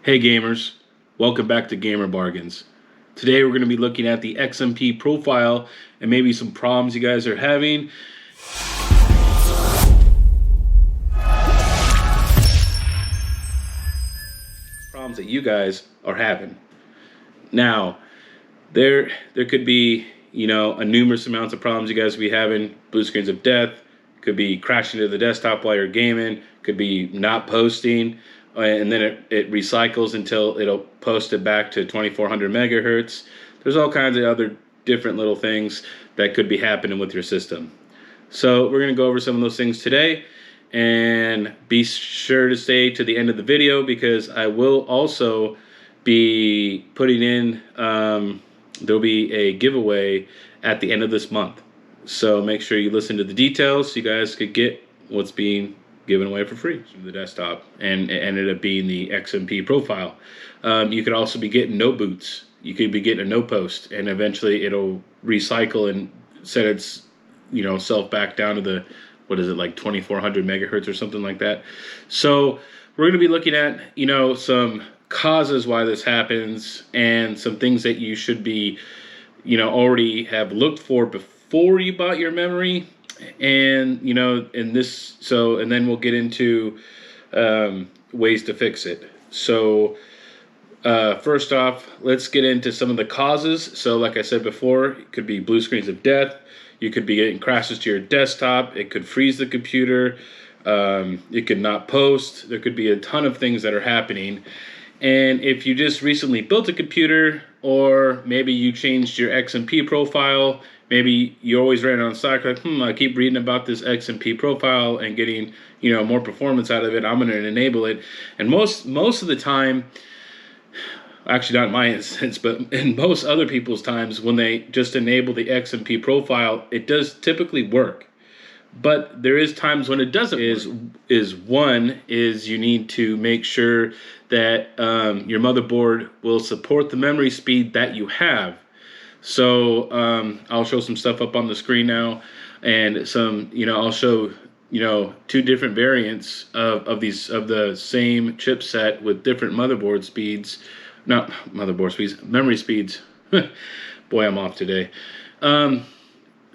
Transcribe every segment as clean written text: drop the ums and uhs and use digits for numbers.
Hey gamers, welcome back to Gamer Bargains. Today we're going to be looking at the XMP profile and maybe some problems you guys are having. Problems that you guys are having. Now, there could be, a numerous amounts of problems you guys will be having. Blue screens of death, could be crashing to the desktop while you're gaming, could be not posting, and then it recycles until it'll post it back to 2400 megahertz. There's all kinds of other different little things that could be happening with your system. So we're going to go over some of those things today, and be sure to stay to the end of the video because I will also be putting in, there'll be a giveaway at the end of this month. So make sure you listen to the details so you guys could get what's being given away for free from the desktop, and it ended up being the XMP profile. You could also be getting no boots. You could be getting a no post, and eventually it'll recycle and set its self back down to the, what is it, like 2400 megahertz or something like that. So we're going to be looking at some causes why this happens and some things that you should be already have looked for before you bought your memory. And and then we'll get into ways to fix it. So first off, let's get into some of the causes. So like I said before, it could be blue screens of death. You could be getting crashes to your desktop. It could freeze the computer. It could not post. There could be a ton of things that are happening. And if you just recently built a computer, or maybe you changed your XMP profile, maybe you always ran on stock, like, I keep reading about this XMP profile and getting, more performance out of it. I'm going to enable it. And most of the time, actually not in my instance, but in most other people's times, when they just enable the XMP profile, it does typically work. But there is times when it doesn't. One is you need to make sure that your motherboard will support the memory speed that you have. So I'll show some stuff up on the screen now, and some I'll show two different variants of the same chipset with different motherboard speeds. Not motherboard speeds, memory speeds. Boy, I'm off today.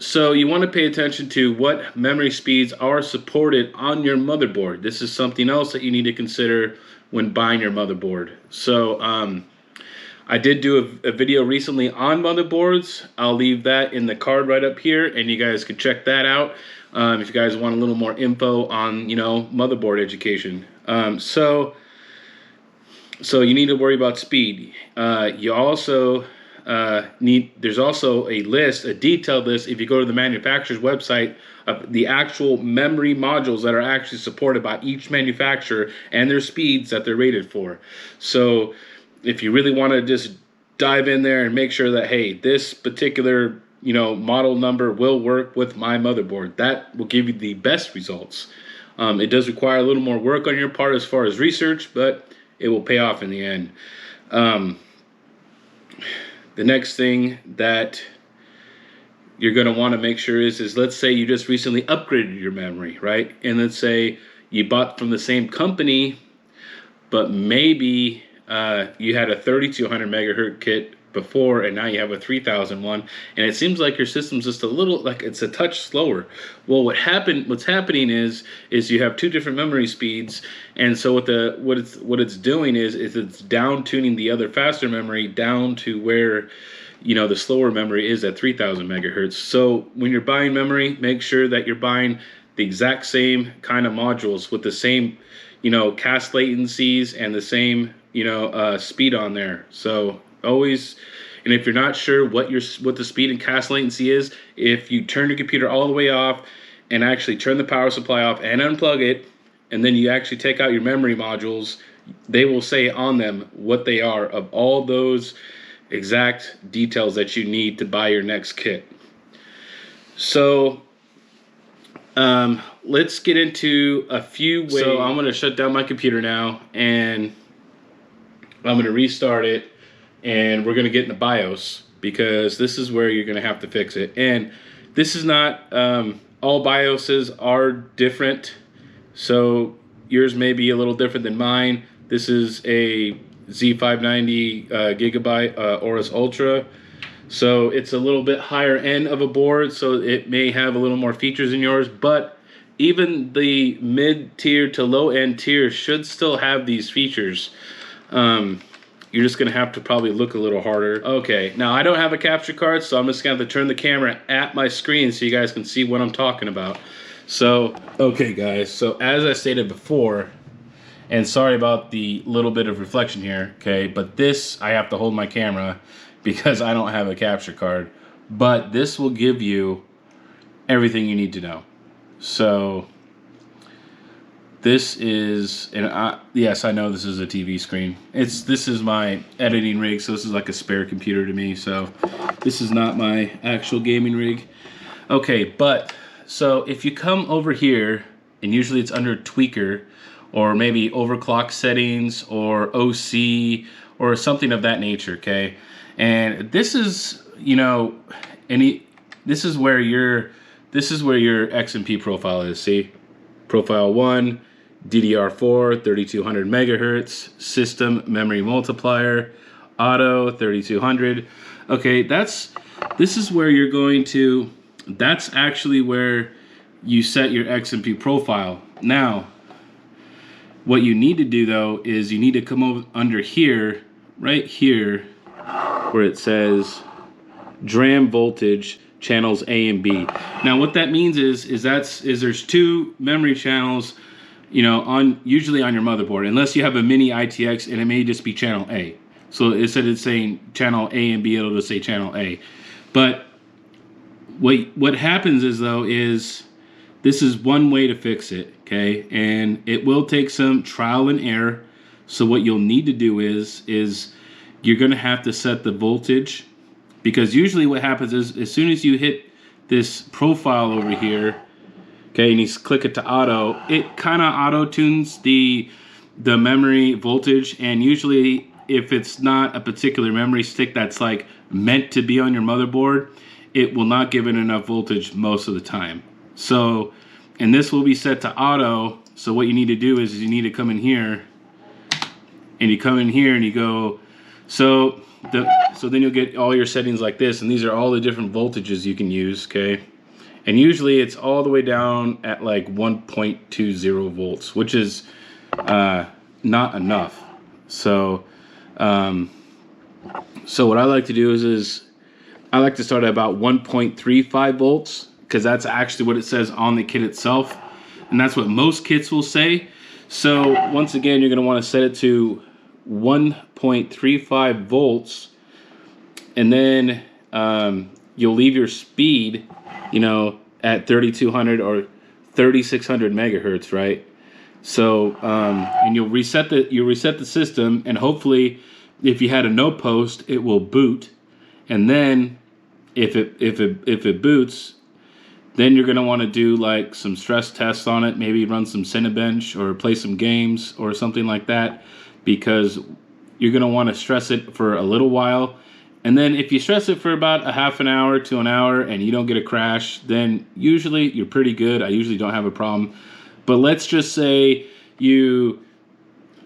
So you want to pay attention to what memory speeds are supported on your motherboard. This is something else that you need to consider when buying your motherboard. So I did do a video recently on motherboards. I'll leave that in the card right up here, and you guys can check that out if you guys want a little more info on motherboard education. So you need to worry about speed. You also there's also a detailed list, if you go to the manufacturer's website, of the actual memory modules that are actually supported by each manufacturer and their speeds that they're rated for. So if you really want to just dive in there and make sure that, hey, this particular model number will work with my motherboard, that will give you the best results. It does require a little more work on your part as far as research, but it will pay off in the end. The next thing that you're going to want to make sure is let's say you just recently upgraded your memory, right? And let's say you bought from the same company, but maybe you had a 3200 megahertz kit before, and now you have a 3000 one, and it seems like your system's just a little, like it's a touch slower. Well, what's happening is you have two different memory speeds, and so what it's doing is it's down tuning the other faster memory down to where the slower memory is at 3000 megahertz. So when you're buying memory, make sure that you're buying the exact same kind of modules with the same cast latencies and the same speed on there. So always, and if you're not sure what the speed and cast latency is, if you turn your computer all the way off and actually turn the power supply off and unplug it, and then you actually take out your memory modules, they will say on them what they are, of all those exact details that you need to buy your next kit. So let's get into a few ways. So I'm going to shut down my computer now, and I'm going to restart it, and we're going to get in the BIOS, because this is where you're going to have to fix it. And this is not, all BIOSes are different, so yours may be a little different than mine. This is a Z590 gigabyte Aorus Ultra. So it's a little bit higher end of a board, so it may have a little more features in yours, but even the mid-tier to low-end tier should still have these features. You're just gonna have to probably look a little harder. Okay, now I don't have a capture card, so I'm just gonna have to turn the camera at my screen so you guys can see what I'm talking about. So, okay guys, so as I stated before, and sorry about the little bit of reflection here, okay, but this, I have to hold my camera because I don't have a capture card, but this will give you everything you need to know. So this is, and yes, I know this is a TV screen. This is my editing rig, so this is like a spare computer to me. So this is not my actual gaming rig. Okay, but so if you come over here, and usually it's under tweaker, or maybe overclock settings, or OC, or something of that nature. Okay, and this is, you know, this is where your XMP profile is. See, profile 1. DDR4 3200 megahertz, system memory multiplier, auto 3200. Okay, this is where you're going to, that's actually where you set your XMP profile. Now, what you need to do though is you need to come over under here, right here, where it says DRAM voltage channels A and B. Now what that means is there's two memory channels, you know, usually on your motherboard, unless you have a mini ITX, and it may just be channel A. So instead of saying channel A and B, it'll just say channel A. But what happens is this is one way to fix it, okay? And it will take some trial and error. So what you'll need to do is you're gonna have to set the voltage, because usually what happens is as soon as you hit this profile over here, okay, and you click it to auto, it kind of auto tunes the memory voltage, and usually if it's not a particular memory stick that's like meant to be on your motherboard, it will not give it enough voltage most of the time. So, and this will be set to auto. So what you need to do is you need to come in here, and you come in here and you go, so then you'll get all your settings like this, and these are all the different voltages you can use, okay? And usually it's all the way down at like 1.20 volts, which is not enough. So what I like to do is I like to start at about 1.35 volts, because that's actually what it says on the kit itself, and that's what most kits will say. So once again, you're going to want to set it to 1.35 volts, and then you'll leave your speed, you know, at 3200 or 3600 megahertz, right? So and you'll reset the system, and hopefully if you had a no post, it will boot. And then if it boots, then you're going to want to do like some stress tests on it, maybe run some Cinebench or play some games or something like that, because you're going to want to stress it for a little while. And then if you stress it for about a half an hour to an hour and you don't get a crash, then usually you're pretty good. I usually don't have a problem. But let's just say you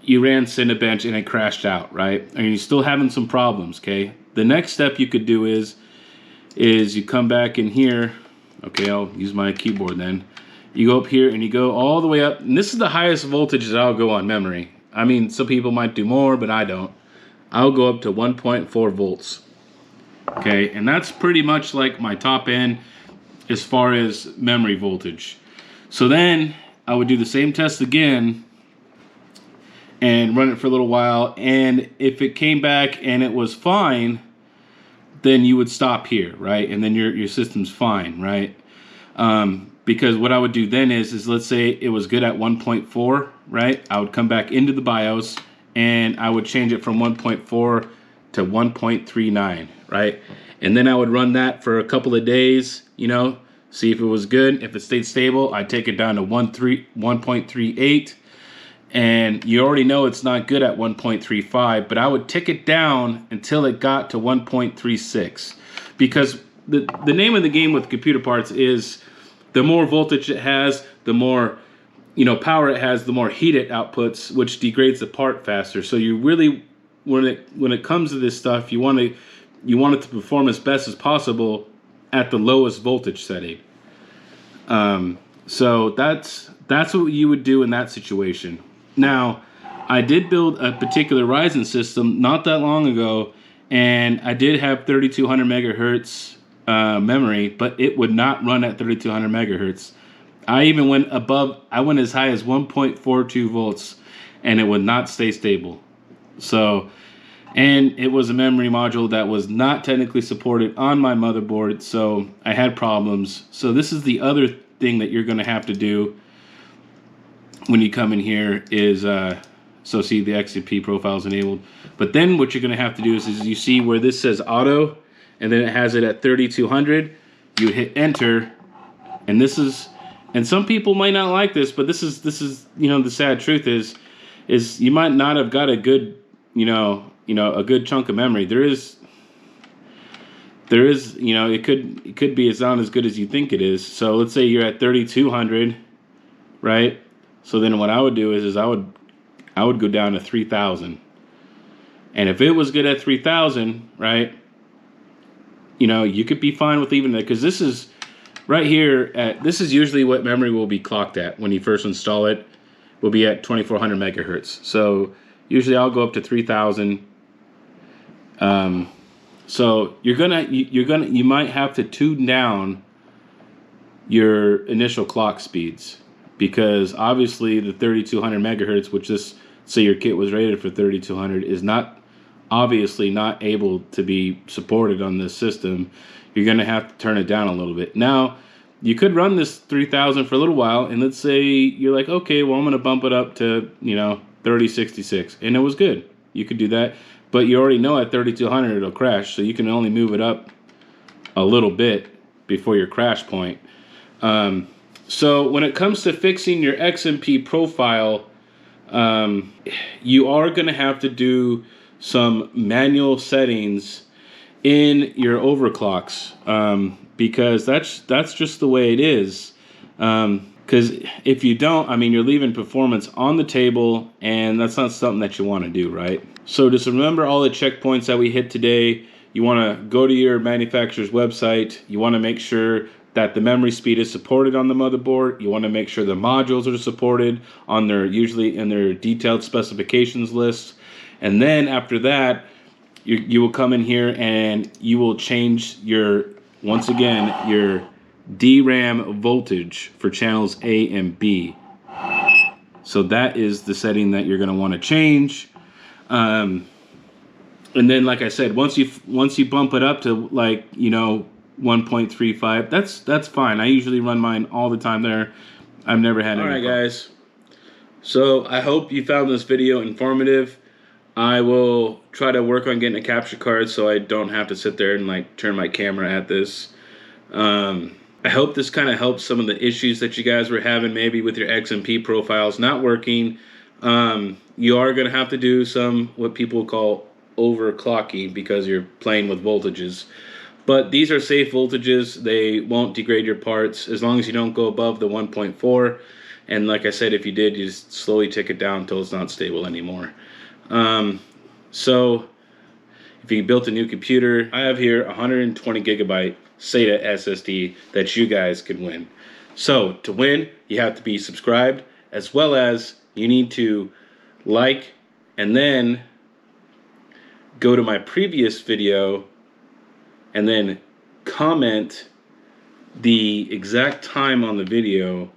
ran Cinebench and it crashed out, right? And you're still having some problems, okay? The next step you could do is you come back in here. Okay, I'll use my keyboard then. You go up here and you go all the way up. And this is the highest voltage that I'll go on memory. I mean, some people might do more, but I don't. I'll go up to 1.4 volts. Okay, and that's pretty much like my top end as far as memory voltage. So then I would do the same test again and run it for a little while. And if it came back and it was fine, then you would stop here, right? And then your system's fine, right? Because what I would do then is let's say it was good at 1.4, right? I would come back into the BIOS and I would change it from 1.4 to 1.39, right? And then I would run that for a couple of days, you know, see if it was good. If it stayed stable, I'd take it down to 1.38. And you already know it's not good at 1.35, but I would tick it down until it got to 1.36. Because the name of the game with computer parts is the more voltage it has, the more, you know, power it has, the more heat it outputs, which degrades the part faster. So you really when it comes to this stuff, you want it to perform as best as possible at the lowest voltage setting. So that's what you would do in that situation. Now, I did build a particular Ryzen system not that long ago, and I did have 3200 megahertz memory, but it would not run at 3200 megahertz. I even went as high as 1.42 volts, and it would not stay stable. So, and it was a memory module that was not technically supported on my motherboard, so I had problems. So this is the other thing that you're going to have to do when you come in here is, so see the XMP profiles enabled. But then what you're going to have to do is you see where this says auto, and then it has it at 3200. You hit enter, and this is, and some people might not like this, but this is the sad truth is you might not have got a good a good chunk of memory. There is it could be, it's not as good as you think it is. So let's say you're at 3200, right? So then what I would do is I would go down to 3000. And if it was good at 3000, right? You could be fine with even that, because this is right here this is usually what memory will be clocked at when you first install it. Will be at 2400 megahertz. So usually I'll go up to 3000. So you might have to tune down your initial clock speeds, because obviously the 3200 megahertz, which say your kit was rated for 3200, is obviously not able to be supported on this system. You're going to have to turn it down a little bit. Now, you could run this 3000 for a little while, and let's say you're like, okay, well, I'm going to bump it up to 3066, and it was good. You could do that, but you already know at 3200 it'll crash, so you can only move it up a little bit before your crash point. So when it comes to fixing your XMP profile, you are going to have to do some manual settings in your overclocks, because that's just the way it is. Because if you don't, you're leaving performance on the table, and that's not something that you want to do, right? So just remember all the checkpoints that we hit today. You want to go to your manufacturer's website. You want to make sure that the memory speed is supported on the motherboard. You want to make sure the modules are supported usually in their detailed specifications list. And then after that, you will come in here and you will change once again, your DRAM voltage for channels A and B. So that is the setting that you're going to want to change. And then, like I said, once you bump it up to 1.35, that's fine. I usually run mine all the time there. I've never had any. All right, guys. So I hope you found this video informative. I will try to work on getting a capture card so I don't have to sit there and turn my camera at this. I hope this kind of helps some of the issues that you guys were having maybe with your XMP profiles not working. You are going to have to do some what people call overclocking, because you're playing with voltages. But these are safe voltages. They won't degrade your parts as long as you don't go above the 1.4. And like I said, if you did, you just slowly tick it down until it's not stable anymore. So if you built a new computer, I have here 120 gigabyte SATA SSD that you guys could win. So to win, you have to be subscribed, as well as you need to like and then go to my previous video and then comment the exact time on the video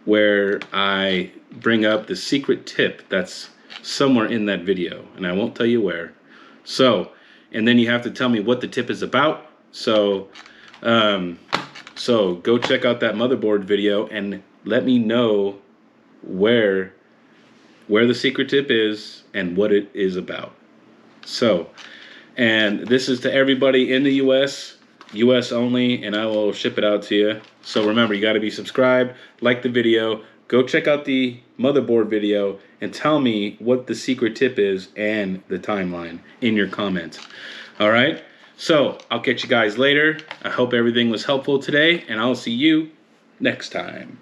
where I bring up the secret tip that's somewhere in that video, and I won't tell you where. So, and then you have to tell me what the tip is about. So go check out that motherboard video and let me know where the secret tip is and what it is about. So, and this is to everybody in the US only, and I will ship it out to you. So remember, you got to be subscribed, like the video, go check out the motherboard video, and tell me what the secret tip is and the timeline in your comments. All right? So I'll catch you guys later. I hope everything was helpful today, and I'll see you next time.